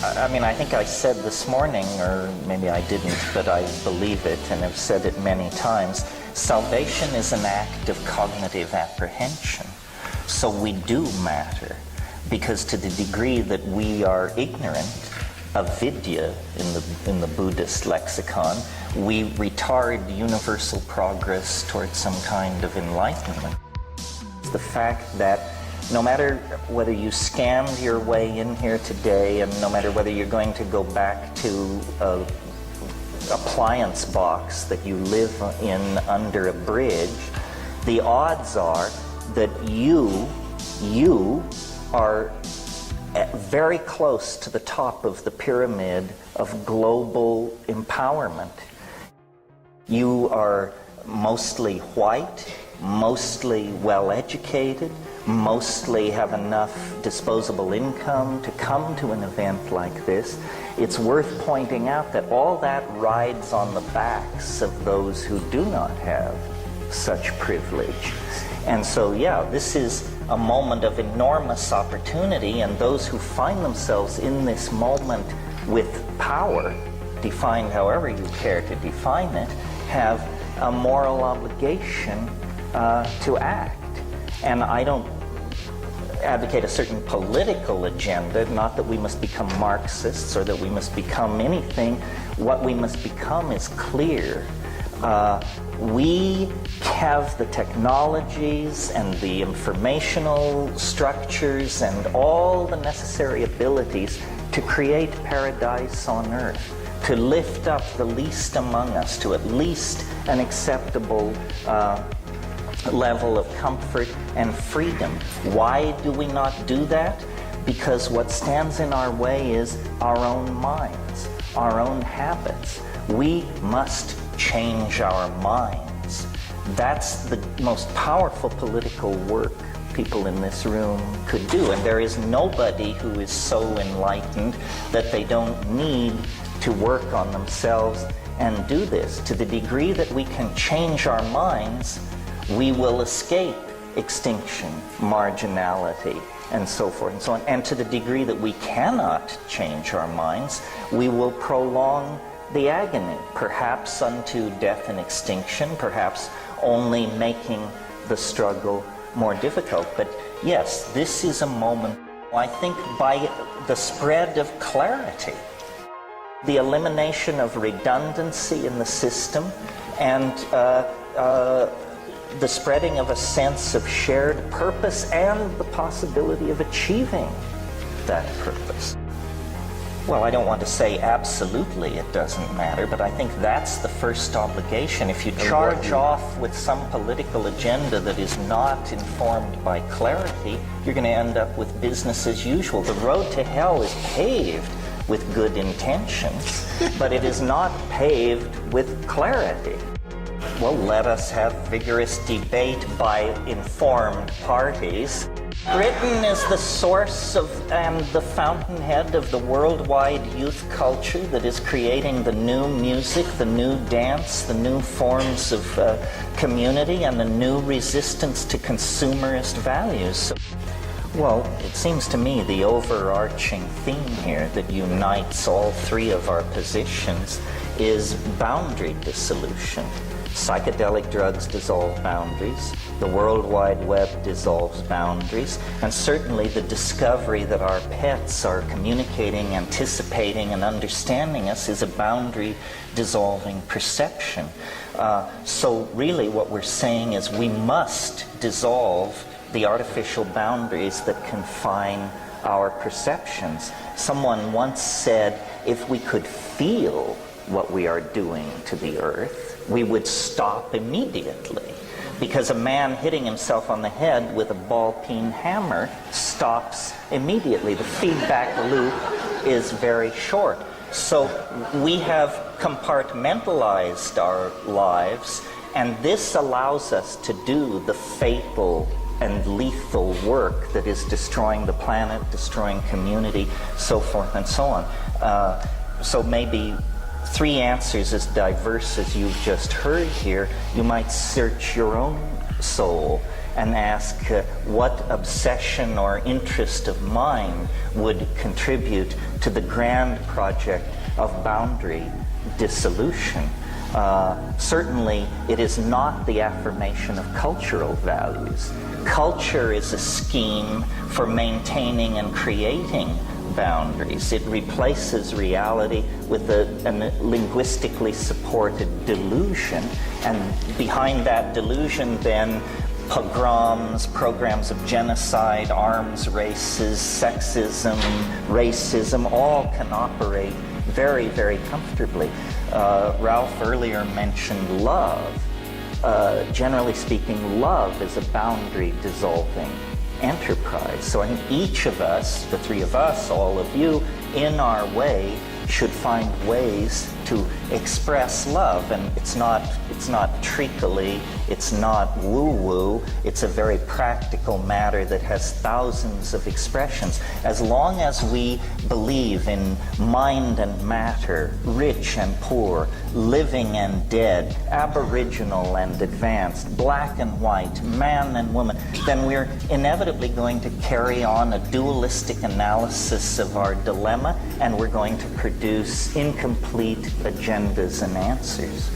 I mean, I think I said this morning, or maybe I didn't, but I believe it and have said it many times, salvation is an act of cognitive apprehension. So we do matter, because to the degree that we are ignorant of vidya in the Buddhist lexicon, we retard universal progress towards some kind of enlightenment. The fact that no matter whether you scammed your way in here today, and no matter whether you're going to go back to an appliance box that you live in under a bridge, the odds are that you are very close to the top of the pyramid of global empowerment. You are mostly white, mostly well-educated, mostly have enough disposable income to come to an event like this. It's worth pointing out that all that rides on the backs of those who do not have such privilege. And so, yeah, this is a moment of enormous opportunity, and those who find themselves in this moment with power, defined however you care to define it, have a moral obligation to act. And I don't advocate a certain political agenda, not that we must become Marxists or that we must become anything. What we must become is clear. We have the technologies and the informational structures and all the necessary abilities to create paradise on earth, to lift up the least among us to at least an acceptable level of comfort and freedom. Why do we not do that? Because what stands in our way is our own minds, our own habits. We must change our minds. That's the most powerful political work people in this room could do. And there is nobody who is so enlightened that they don't need to work on themselves and do this. To the degree that we can change our minds, we will escape extinction, marginality, and so forth and so on. And to the degree that we cannot change our minds, we will prolong the agony, perhaps unto death and extinction, perhaps only making the struggle more difficult. But yes, this is a moment, I think, by the spread of clarity, the elimination of redundancy in the system, and the spreading of a sense of shared purpose and the possibility of achieving that purpose. Well, I don't want to say absolutely it doesn't matter, but I think that's the first obligation. If you charge off with some political agenda that is not informed by clarity, you're going to end up with business as usual. The road to hell is paved with good intentions, but it is not paved with clarity. Well, let us have vigorous debate by informed parties. Britain is the source of and the fountainhead of the worldwide youth culture that is creating the new music, the new dance, the new forms of community, and the new resistance to consumerist values. Well, it seems to me the overarching theme here that unites all three of our positions is boundary dissolution. Psychedelic drugs dissolve boundaries, the World Wide Web dissolves boundaries, and certainly the discovery that our pets are communicating, anticipating, and understanding us is a boundary dissolving perception. So really what we're saying is we must dissolve the artificial boundaries that confine our perceptions. Someone once said, if we could feel what we are doing to the earth, we would stop immediately. Because a man hitting himself on the head with a ball-peen hammer stops immediately. The feedback loop is very short. So we have compartmentalized our lives, and this allows us to do the fatal and lethal work that is destroying the planet, destroying community, so forth and so on. So maybe three answers as diverse as you've just heard here. You might search your own soul and ask what obsession or interest of mine would contribute to the grand project of boundary dissolution. Certainly, it is not the affirmation of cultural values. Culture is a scheme for maintaining and creating boundaries. It replaces reality with a linguistically supported delusion, and behind that delusion then pogroms, programs of genocide, arms races, sexism, racism, all can operate very, very comfortably. Ralph earlier mentioned love. Generally speaking, love is a boundary dissolving enterprise. So I think each of us, the three of us, all of you, in our way, should find ways to express love. And it's not treacly, it's not woo-woo, it's a very practical matter that has thousands of expressions. As long as we believe in mind and matter, rich and poor, living and dead, aboriginal and advanced, black and white, man and woman, then we're inevitably going to carry on a dualistic analysis of our dilemma, and we're going to produce incomplete agendas and answers.